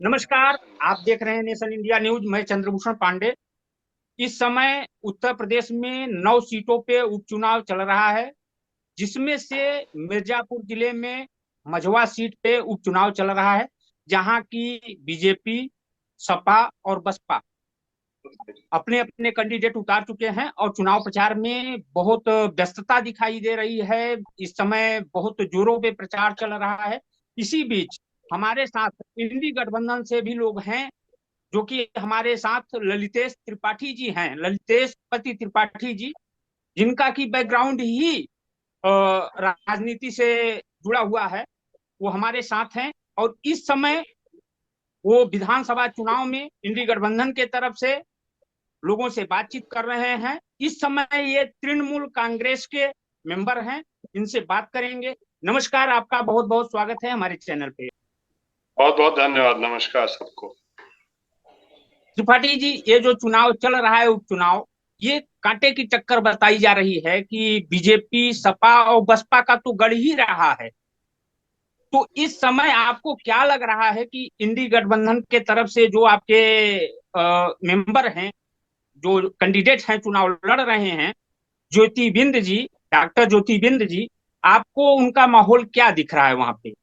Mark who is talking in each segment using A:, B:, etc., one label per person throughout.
A: नमस्कार। आप देख रहे हैं नेशन इंडिया न्यूज। मैं चंद्रभूषण पांडे। इस समय उत्तर प्रदेश में 9 सीटों पे उपचुनाव चल रहा है, जिसमें से मिर्जापुर जिले में मझवा सीट पे उपचुनाव चल रहा है, जहां की बीजेपी, सपा और बसपा अपने अपने कैंडिडेट उतार चुके हैं और चुनाव प्रचार में बहुत व्यस्तता दिखाई दे रही है। इस समय बहुत जोरों पे प्रचार चल रहा है। इसी बीच हमारे साथ इंडी गठबंधन से भी लोग हैं, जो कि हमारे साथ ललितेश त्रिपाठी जी हैं, ललितेश पति त्रिपाठी जी, जिनका की बैकग्राउंड ही राजनीति से जुड़ा हुआ है। वो हमारे साथ हैं और इस समय वो विधानसभा चुनाव में इंडी गठबंधन के तरफ से लोगों से बातचीत कर रहे हैं। इस समय ये तृणमूल कांग्रेस के मेंबर हैं, इनसे बात करेंगे। नमस्कार, आपका बहुत बहुत स्वागत है हमारे चैनल पे।
B: बहुत बहुत धन्यवाद। नमस्कार सबको।
A: त्रिपाठी जी, ये जो चुनाव चल रहा है उपचुनाव, ये कांटे की टक्कर बताई जा रही है कि बीजेपी, सपा और बसपा का तो गढ़ ही रहा है। तो इस समय आपको क्या लग रहा है कि इंडी गठबंधन के तरफ से जो आपके मेंबर हैं, जो कैंडिडेट हैं, चुनाव लड़ रहे हैं, ज्योति बिंद जी, डॉक्टर ज्योति बिंद जी, आपको उनका माहौल क्या दिख रहा है वहां पे?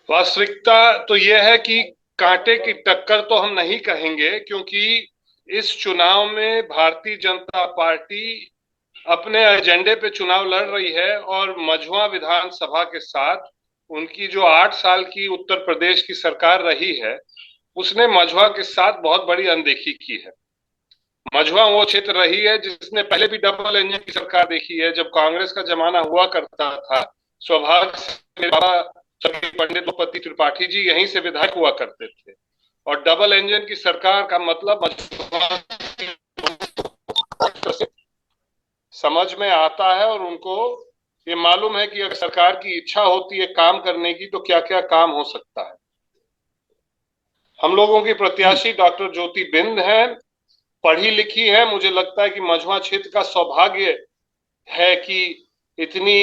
B: वास्तविकता तो यह है कि कांटे की टक्कर तो हम नहीं कहेंगे, क्योंकि इस चुनाव में भारतीय जनता पार्टी अपने एजेंडे पे चुनाव लड़ रही है और मझवा विधानसभा के साथ उनकी जो 8 साल की उत्तर प्रदेश की सरकार रही है, उसने मझवा के साथ बहुत बड़ी अनदेखी की है। मझवा वो क्षेत्र रही है जिसने पहले भी डबल इंजन की सरकार देखी है। जब कांग्रेस का जमाना हुआ करता था, सौभाग्य से मेरे बाबा स्वर्गीय पंडित पति त्रिपाठी जी यहीं से विधायक हुआ करते थे। और डबल इंजन की सरकार का मतलब समझ में आता है, और उनको ये मालूम है कि अगर सरकार की इच्छा होती है काम करने की तो क्या क्या काम हो सकता है। हम लोगों की
A: जी
B: प्रत्याशी डॉक्टर ज्योति बिंद है, पढ़ी लिखी है। मुझे लगता है कि मझवा क्षेत्र का सौभाग्य है कि इतनी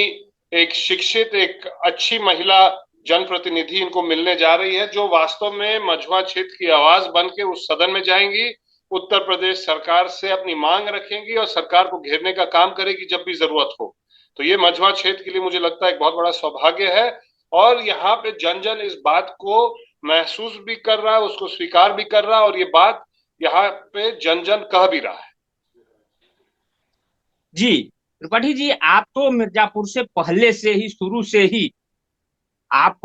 B: एक शिक्षित, एक अच्छी महिला जनप्रतिनिधि इनको मिलने जा रही है, जो वास्तव में मझवा क्षेत्र की आवाज बन के उस सदन में जाएंगी, उत्तर प्रदेश सरकार से अपनी मांग रखेंगी और सरकार को घेरने का काम करेगी जब भी जरूरत हो। तो ये मझवा क्षेत्र के लिए मुझे लगता है एक बहुत बड़ा सौभाग्य है। और यहाँ पे जन जन इस बात को महसूस भी कर रहा है, उसको स्वीकार भी कर रहा है, और ये बात यहाँ पे जन जन कह भी रहा है।
A: जी। त्रिपाठी जी, आप तो मिर्जापुर से पहले से ही, शुरू से ही आप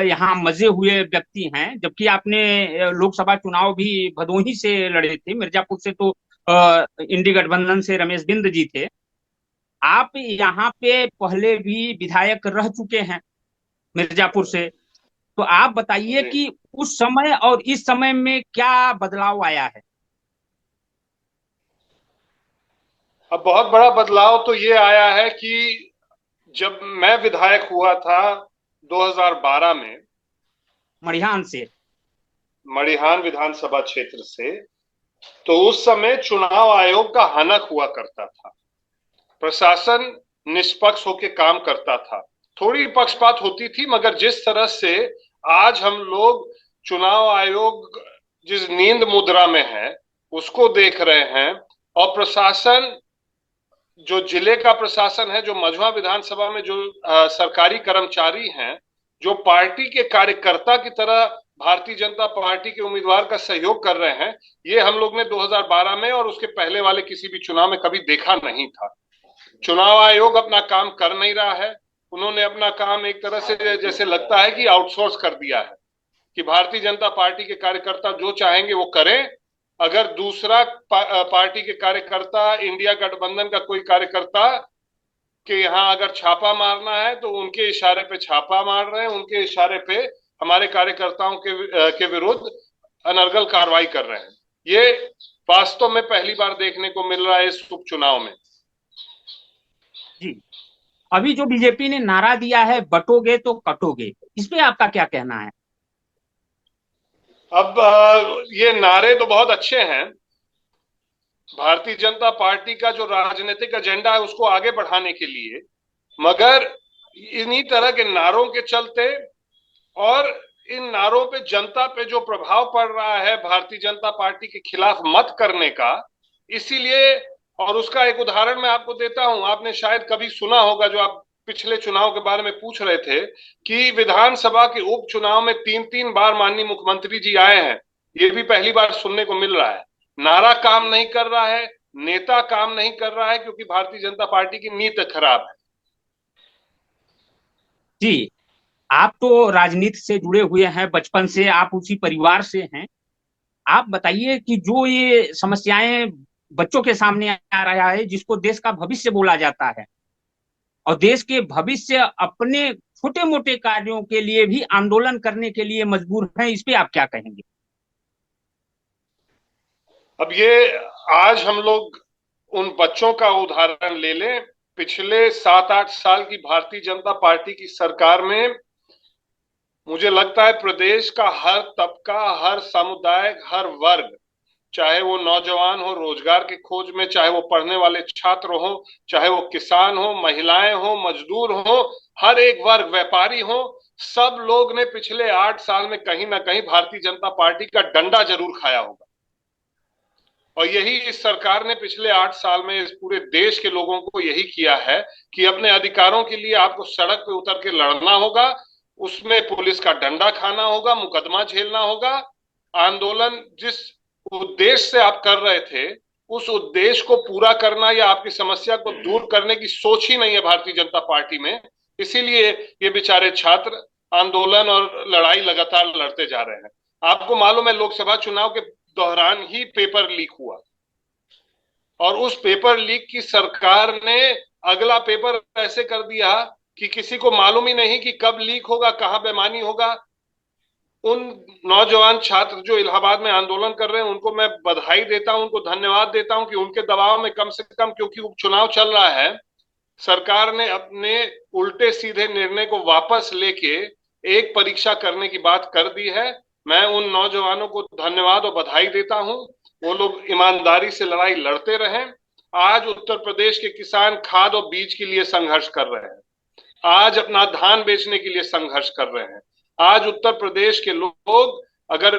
A: यहाँ मजे हुए व्यक्ति हैं, जबकि आपने लोकसभा चुनाव भी भदोही से लड़े थे। मिर्जापुर से तो इंडी गठबंधन से रमेश बिंद जी थे। आप यहाँ पे पहले भी विधायक रह चुके हैं मिर्जापुर से। तो आप बताइए
B: जी।
A: कि उस समय और इस समय में क्या बदलाव आया है?
B: अब बहुत बड़ा बदलाव तो ये आया है कि जब मैं विधायक हुआ था 2012 में,
A: मड़िहान से।
B: मड़िहान विधानसभा क्षेत्र से, तो उस समय चुनाव आयोग का हनक हुआ करता था। प्रशासन निष्पक्ष होकर काम करता था। थोड़ी पक्षपात होती थी, मगर जिस तरह से आज हम लोग चुनाव आयोग जिस नींद मुद्रा में है उसको देख रहे हैं, और प्रशासन, जो जिले का प्रशासन है, जो मझवा विधानसभा में जो सरकारी कर्मचारी हैं, जो पार्टी के कार्यकर्ता की तरह भारतीय जनता पार्टी के उम्मीदवार का सहयोग कर रहे हैं, ये हम लोग ने 2012 में और उसके पहले वाले किसी भी चुनाव में कभी देखा नहीं था। चुनाव आयोग अपना काम कर नहीं रहा है। उन्होंने अपना काम एक तरह से जैसे लगता है कि आउटसोर्स कर दिया है, कि भारतीय जनता पार्टी के कार्यकर्ता जो चाहेंगे वो करें। अगर दूसरा पार्टी के कार्यकर्ता, इंडिया गठबंधन का कोई कार्यकर्ता के यहाँ अगर छापा मारना है तो उनके इशारे पे छापा मार रहे हैं, उनके इशारे पे हमारे कार्यकर्ताओं के विरुद्ध अनर्गल कार्रवाई कर रहे हैं। ये वास्तव में पहली बार देखने को मिल रहा है इस उपचुनाव में।
A: जी। अभी जो बीजेपी ने नारा दिया है, बटोगे तो कटोगे, इस पे आपका क्या कहना है?
B: अब ये नारे तो बहुत अच्छे हैं। भारतीय जनता पार्टी का जो राजनीतिक एजेंडा है उसको आगे बढ़ाने के लिए, मगर इन्हीं तरह के नारों के चलते और इन नारों पे जनता पे जो प्रभाव पड़ रहा है भारतीय जनता पार्टी के खिलाफ मत करने का, इसीलिए, और उसका एक उदाहरण मैं आपको देता हूं। आपने शायद कभी सुना होगा, जो आप पिछले चुनाव के बारे में पूछ रहे थे, कि विधानसभा के उपचुनाव में 3-3 बार माननीय मुख्यमंत्री जी आए हैं। ये भी पहली बार सुनने को मिल रहा है। नारा काम नहीं कर रहा है, नेता काम नहीं कर रहा है, क्योंकि भारतीय जनता पार्टी की नीति खराब है।
A: जी, आप तो राजनीति से जुड़े हुए हैं, बचपन से आप उसी परिवार से हैं। आप बताइए कि जो ये समस्याएं बच्चों के सामने आ रहा है, जिसको देश का भविष्य बोला जाता है, और देश के भविष्य अपने छोटे मोटे कार्यों के लिए भी आंदोलन करने के लिए मजबूर हैं, इस पे आप क्या कहेंगे?
B: अब ये, आज हम लोग उन बच्चों का उदाहरण ले लें। पिछले 7-8 साल की भारतीय जनता पार्टी की सरकार में मुझे लगता है प्रदेश का हर तबका, हर समुदाय, हर वर्ग, चाहे वो नौजवान हो रोजगार की खोज में, चाहे वो पढ़ने वाले छात्र हो, चाहे वो किसान हो, महिलाएं हो, मजदूर हो, हर एक वर्ग, व्यापारी हो, सब लोग ने पिछले 8 साल में कहीं ना कहीं भारतीय जनता पार्टी का डंडा जरूर खाया होगा। और यही इस सरकार ने पिछले 8 साल में इस पूरे देश के लोगों को यही किया है कि अपने अधिकारों के लिए आपको सड़क पे उतर के लड़ना होगा, उसमें पुलिस का डंडा खाना होगा, मुकदमा झेलना होगा। आंदोलन जिस उद्देश्य से आप कर रहे थे, उस उद्देश्य को पूरा करना या आपकी समस्या को दूर करने की सोच ही नहीं है भारतीय जनता पार्टी में। इसीलिए ये बेचारे छात्र आंदोलन और लड़ाई लगातार लड़ते जा रहे हैं। आपको मालूम है, लोकसभा चुनाव के दौरान ही पेपर लीक हुआ, और उस पेपर लीक की सरकार ने अगला पेपर ऐसे कर दिया कि किसी को मालूम ही नहीं कि कब लीक होगा, कहां बेईमानी होगा। उन नौजवान छात्र जो इलाहाबाद में आंदोलन कर रहे हैं, उनको मैं बधाई देता हूं, उनको धन्यवाद देता हूं कि उनके दबाव में कम से कम, क्योंकि उपचुनाव चल रहा है, सरकार ने अपने उल्टे सीधे निर्णय को वापस लेके एक परीक्षा करने की बात कर दी है। मैं उन नौजवानों को धन्यवाद और बधाई देता हूं। वो लोग ईमानदारी से लड़ाई लड़ते रहे। आज उत्तर प्रदेश के किसान खाद और बीज के लिए संघर्ष कर रहे हैं, आज अपना धान बेचने के लिए संघर्ष कर रहे हैं। आज उत्तर प्रदेश के लोग अगर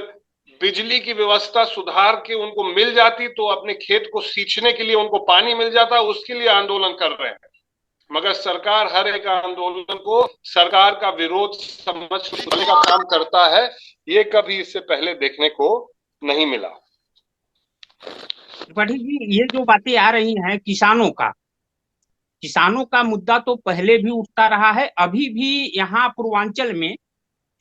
B: बिजली की व्यवस्था सुधार के उनको मिल जाती तो अपने खेत को सींचने के लिए उनको पानी मिल जाता, उसके लिए आंदोलन कर रहे हैं। मगर सरकार हर एक आंदोलन को सरकार का विरोध समझ करने का काम करता है। ये कभी इससे पहले देखने को नहीं मिला।
A: त्रिपाठी जी, ये जो बातें आ रही हैं किसानों का मुद्दा तो पहले भी उठता रहा है, अभी भी यहाँ पूर्वांचल में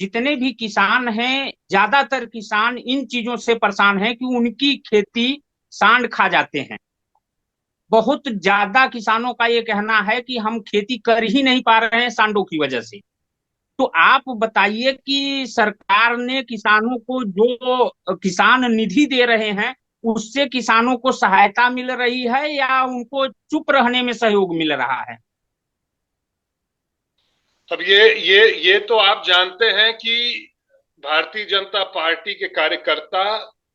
A: जितने भी किसान हैं, ज्यादातर किसान इन चीजों से परेशान हैं कि उनकी खेती सांड खा जाते हैं। बहुत ज्यादा किसानों का ये कहना है कि हम खेती कर ही नहीं पा रहे हैं सांडों की वजह से। तो आप बताइए कि सरकार ने किसानों को जो किसान निधि दे रहे हैं, उससे किसानों को सहायता मिल रही है या उनको चुप रहने में सहयोग मिल रहा है?
B: अब ये तो आप जानते हैं कि भारतीय जनता पार्टी के कार्यकर्ता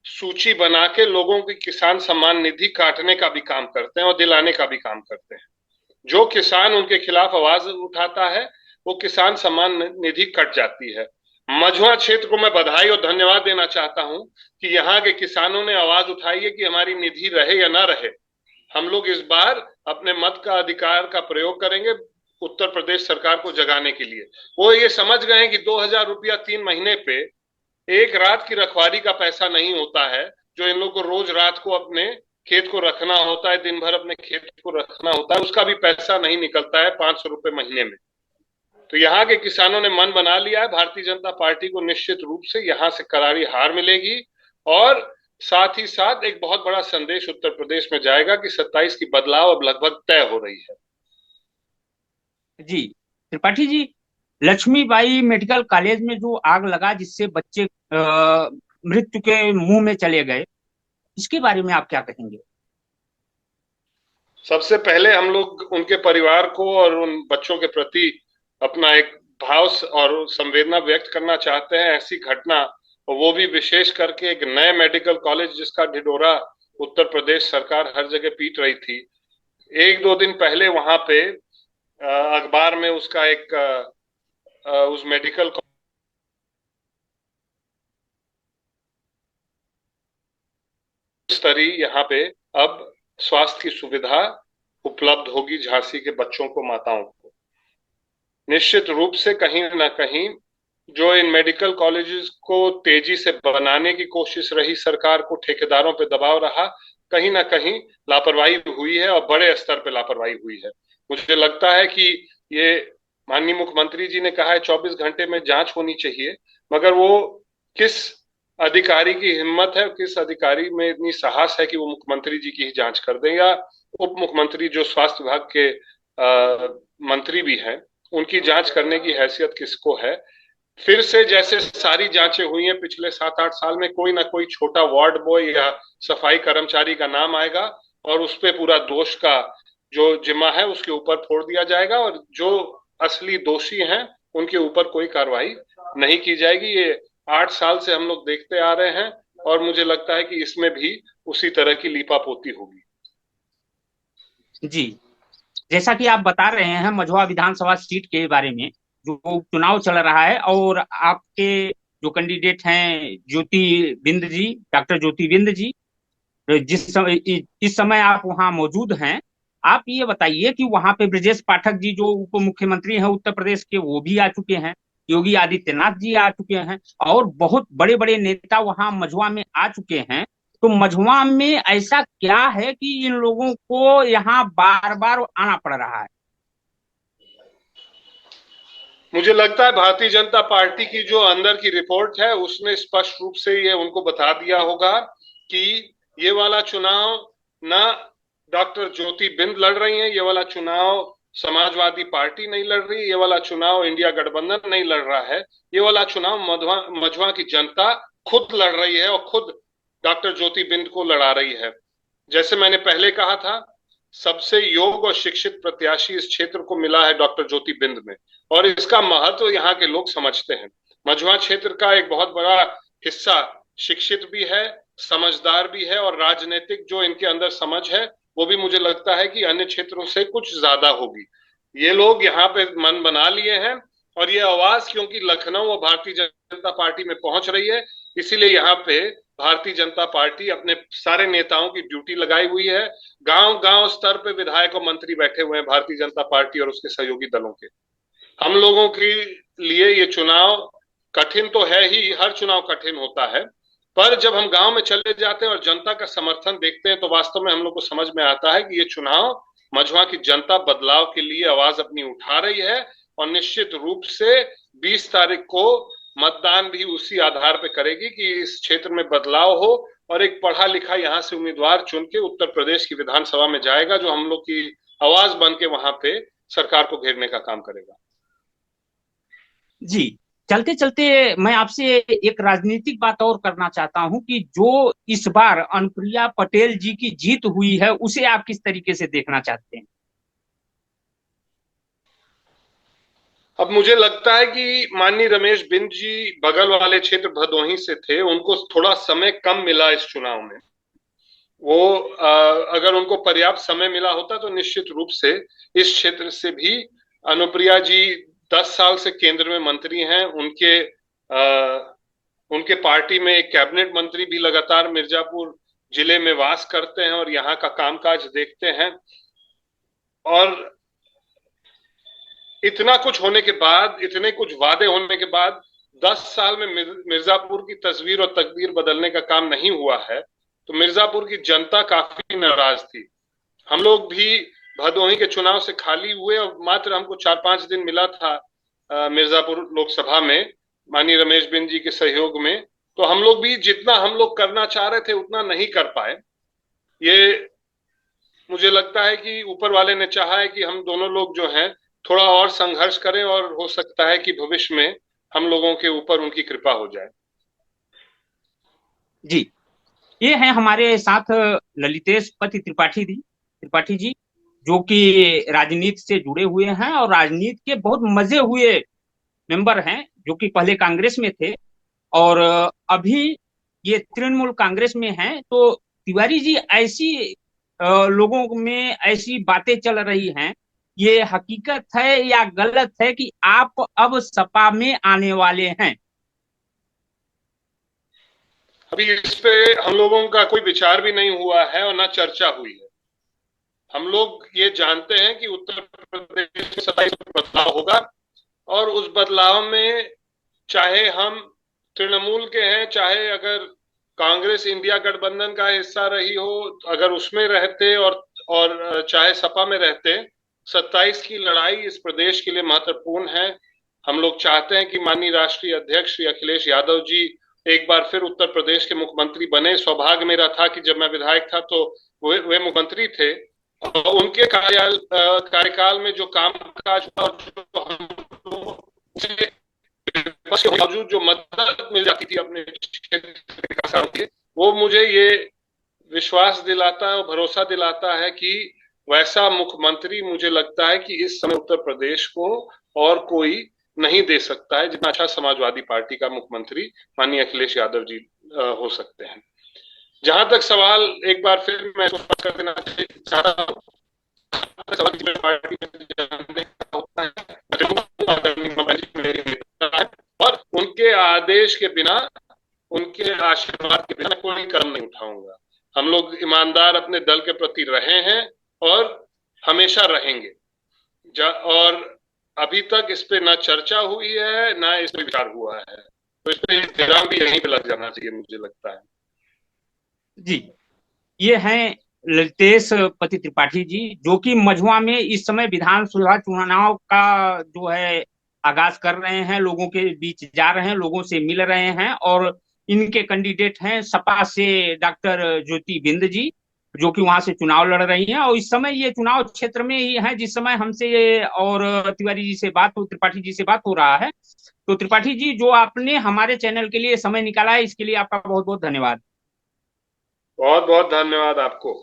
B: सूची बना के लोगों की किसान सम्मान निधि काटने का भी काम करते हैं और दिलाने का भी काम करते हैं। जो किसान उनके खिलाफ आवाज उठाता है, वो किसान सम्मान निधि कट जाती है। मझुआ क्षेत्र को मैं बधाई और धन्यवाद देना चाहता हूं कि यहाँ के किसानों ने आवाज उठाई है कि हमारी निधि रहे या ना रहे, हम लोग इस बार अपने मत का अधिकार का प्रयोग करेंगे उत्तर प्रदेश सरकार को जगाने के लिए। वो ये समझ गए हैं कि 2,000 रुपया 3 महीने पे एक रात की रखवाली का पैसा नहीं होता है, जो इन लोग को रोज रात को अपने खेत को रखना होता है, दिन भर अपने खेत को रखना होता है, उसका भी पैसा नहीं निकलता है 500 रुपए महीने में। तो यहाँ के किसानों ने मन बना लिया है, भारतीय जनता पार्टी को निश्चित रूप से यहाँ से करारी हार मिलेगी। और साथ ही साथ एक बहुत बड़ा संदेश उत्तर प्रदेश में जाएगा कि 27 की बदलाव अब लगभग तय हो रही है।
A: जी, त्रिपाठी जी, लक्ष्मीबाई मेडिकल कॉलेज में जो आग लगा जिससे बच्चे मृत्यु के मुंह में चले गए, इसके बारे में आप क्या कहेंगे?
B: सबसे पहले हम लोग उनके परिवार को और उन बच्चों के प्रति अपना एक भाव और संवेदना व्यक्त करना चाहते हैं। ऐसी घटना, वो भी विशेष करके एक नए मेडिकल कॉलेज जिसका ढिढोरा उत्तर प्रदेश सरकार हर जगह पीट रही थी, 1-2 दिन पहले वहां पे अखबार में उसका एक उस मेडिकल स्तरीय यहाँ पे अब स्वास्थ्य की सुविधा उपलब्ध होगी झांसी के बच्चों को, माताओं को। निश्चित रूप से कहीं ना कहीं जो इन मेडिकल कॉलेजेस को तेजी से बनाने की कोशिश रही सरकार को, ठेकेदारों पे दबाव रहा, कहीं ना कहीं लापरवाही हुई है और बड़े स्तर पे लापरवाही हुई है। मुझे लगता है कि ये माननीय मुख्यमंत्री जी ने कहा है 24 घंटे में जांच होनी चाहिए, मगर वो किस अधिकारी की हिम्मत है, किस अधिकारी में इतनी साहस है कि वो मुख्यमंत्री जी की ही जांच कर दें, या उप मुख्यमंत्री जो स्वास्थ्य विभाग के मंत्री भी हैं उनकी जांच करने की हैसियत किसको है। फिर से जैसे सारी जांचें हुई हैं पिछले 7-8 साल में, कोई ना कोई छोटा वार्ड बॉय या सफाई कर्मचारी का नाम आएगा और उस पे पूरा दोष का जो जिम्मा है उसके ऊपर फोड़ दिया जाएगा, और जो असली दोषी हैं उनके ऊपर कोई कार्रवाई नहीं की जाएगी। ये 8 साल से हम लोग देखते आ रहे हैं और मुझे लगता है कि इसमें भी उसी तरह की लीपापोती होगी।
A: जी, जैसा कि आप बता रहे हैं मझवा विधानसभा सीट के बारे में, जो चुनाव चल रहा है, और आपके जो कैंडिडेट हैं ज्योति बिंद जी, डॉक्टर ज्योति बिंद जी, जिस समय इस समय आप वहां मौजूद हैं, आप ये बताइए कि वहां पे ब्रजेश पाठक जी जो उप मुख्यमंत्री हैं उत्तर प्रदेश के, वो भी आ चुके हैं, योगी आदित्यनाथ जी आ चुके हैं, और बहुत बड़े बड़े नेता वहां मझवा में आ चुके हैं। तो मझवा में ऐसा क्या है कि इन लोगों को यहाँ बार बार आना पड़ रहा है?
B: मुझे लगता है भारतीय जनता पार्टी की जो अंदर की रिपोर्ट है उसने स्पष्ट रूप से ये उनको बता दिया होगा कि ये वाला चुनाव ना डॉक्टर ज्योति बिंद लड़ रही हैं, ये वाला चुनाव समाजवादी पार्टी नहीं लड़ रही, ये वाला चुनाव इंडिया गठबंधन नहीं लड़ रहा है, ये वाला चुनाव मझवा की जनता खुद लड़ रही है और खुद डॉक्टर ज्योति बिंद को लड़ा रही है। जैसे मैंने पहले कहा था, सबसे योग्य और शिक्षित प्रत्याशी इस क्षेत्र को मिला है डॉक्टर ज्योति बिंद में, और इसका महत्व यहाँ के लोग समझते हैं। मझवा क्षेत्र का एक बहुत बड़ा हिस्सा शिक्षित भी है, समझदार भी है, और राजनीतिक जो इनके अंदर समझ है वो भी मुझे लगता है कि अन्य क्षेत्रों से कुछ ज्यादा होगी। ये लोग यहाँ पे मन बना लिए हैं, और ये आवाज क्योंकि लखनऊ और भारतीय जनता पार्टी में पहुंच रही है, इसीलिए यहाँ पे भारतीय जनता पार्टी अपने सारे नेताओं की ड्यूटी लगाई हुई है। गांव गांव स्तर पे विधायक और मंत्री बैठे हुए हैं भारतीय जनता पार्टी और उसके सहयोगी दलों के। हम लोगों के लिए ये चुनाव कठिन तो है ही, हर चुनाव कठिन होता है, पर जब हम गांव में चले जाते हैं और जनता का समर्थन देखते हैं तो वास्तव में हम लोग को समझ में आता है कि ये चुनाव मझवा की जनता बदलाव के लिए आवाज अपनी उठा रही है, और निश्चित रूप से 20 तारीख को मतदान भी उसी आधार पर करेगी कि इस क्षेत्र में बदलाव हो, और एक पढ़ा लिखा यहाँ से उम्मीदवार चुन के उत्तर प्रदेश की विधानसभा में जाएगा जो हम लोग की आवाज बन के वहां पे सरकार को घेरने का काम करेगा।
A: जी, चलते चलते मैं आपसे एक राजनीतिक बात और करना चाहता हूं कि जो इस बार अनुप्रिया पटेल जी की जीत हुई है उसे आप किस तरीके से देखना चाहते हैं?
B: अब मुझे लगता है कि माननीय रमेश बिंद जी बगल वाले क्षेत्र भदोही से थे, उनको थोड़ा समय कम मिला इस चुनाव में। वो अगर उनको पर्याप्त समय मिला होता तो निश्चित रूप से इस क्षेत्र से भी अनुप्रिया जी 10 साल से केंद्र में मंत्री हैं, उनके पार्टी में एक कैबिनेट मंत्री भी लगातार मिर्जापुर जिले में वास करते हैं और यहाँ का कामकाज देखते हैं, और इतना कुछ होने के बाद, इतने कुछ वादे होने के बाद 10 साल में मिर्जापुर की तस्वीर और तकदीर बदलने का काम नहीं हुआ है, तो मिर्जापुर की जनता काफी नाराज थी। हम लोग भी भदोही के चुनाव से खाली हुए और मात्र हमको 4-5 दिन मिला था मिर्जापुर लोकसभा में माननीय रमेश बिंद जी के सहयोग में, तो हम लोग भी जितना हम लोग करना चाह रहे थे उतना नहीं कर पाए। ये मुझे लगता है कि ऊपर वाले ने चाहा है कि हम दोनों लोग जो हैं थोड़ा और संघर्ष करें, और हो सकता है कि भविष्य में हम लोगों के ऊपर उनकी कृपा हो जाए।
A: जी, ये है हमारे साथ ललितेश पति त्रिपाठी जी, जो कि राजनीति से जुड़े हुए हैं और राजनीति के बहुत मजे हुए मेंबर हैं, जो कि पहले कांग्रेस में थे और अभी ये तृणमूल कांग्रेस में हैं। तो तिवारी जी, ऐसी लोगों में ऐसी बातें चल रही हैं, ये हकीकत है या गलत है कि आप अब सपा में आने वाले हैं?
B: अभी इस पे हम लोगों का कोई विचार भी नहीं हुआ है और ना चर्चा हुई है। हम लोग ये जानते हैं कि उत्तर प्रदेश में 27 में बदलाव होगा, और उस बदलाव में चाहे हम तृणमूल के हैं, चाहे अगर कांग्रेस इंडिया गठबंधन का हिस्सा रही हो, अगर उसमें रहते, और चाहे सपा में रहते, 27 की लड़ाई इस प्रदेश के लिए महत्वपूर्ण है। हम लोग चाहते हैं कि माननीय राष्ट्रीय अध्यक्ष श्री अखिलेश यादव जी एक बार फिर उत्तर प्रदेश के मुख्यमंत्री बने। सौभाग्य मेरा था कि जब मैं विधायक था तो वे मुख्यमंत्री थे, और उनके कार्यकाल में जो कामकाज हुआ, जो हम लोग के बावजूद जो मदद मिल जाती थी अपने क्षेत्र के विकास के, वो मुझे ये विश्वास दिलाता है और भरोसा दिलाता है कि वैसा मुख्यमंत्री मुझे लगता है कि इस समय उत्तर प्रदेश को और कोई नहीं दे सकता है, जितना अच्छा समाजवादी पार्टी का मुख्यमंत्री माननीय अखिलेश यादव जी हो सकते हैं। जहां तक सवाल एक बार फिर मैं कर देना चाहता हूँ, और उनके आदेश के बिना, उनके आशीर्वाद के बिना कोई कदम नहीं उठाऊंगा। हम लोग ईमानदार अपने दल के प्रति रहे हैं और हमेशा रहेंगे। और अभी तक इस पे ना चर्चा हुई है, ना इस पे विचार हुआ है, तो इस पे विराम भी यहीं पे लग जाना चाहिए, मुझे लगता है।
A: जी, ये हैं ललितेश पति त्रिपाठी जी, जो कि मझुआ में इस समय विधानसभा चुनाव का जो है आगाज कर रहे हैं, लोगों के बीच जा रहे हैं, लोगों से मिल रहे हैं। और इनके कैंडिडेट हैं सपा से डॉक्टर ज्योति बिंद जी, जो कि वहां से चुनाव लड़ रही हैं। और इस समय ये चुनाव क्षेत्र में ही है जिस समय हमसे और तिवारी जी से बात हो, त्रिपाठी जी से बात हो रहा है। तो त्रिपाठी जी, जो आपने हमारे चैनल के लिए समय निकाला है, इसके लिए आपका बहुत बहुत धन्यवाद।
B: बहुत बहुत धन्यवाद आपको।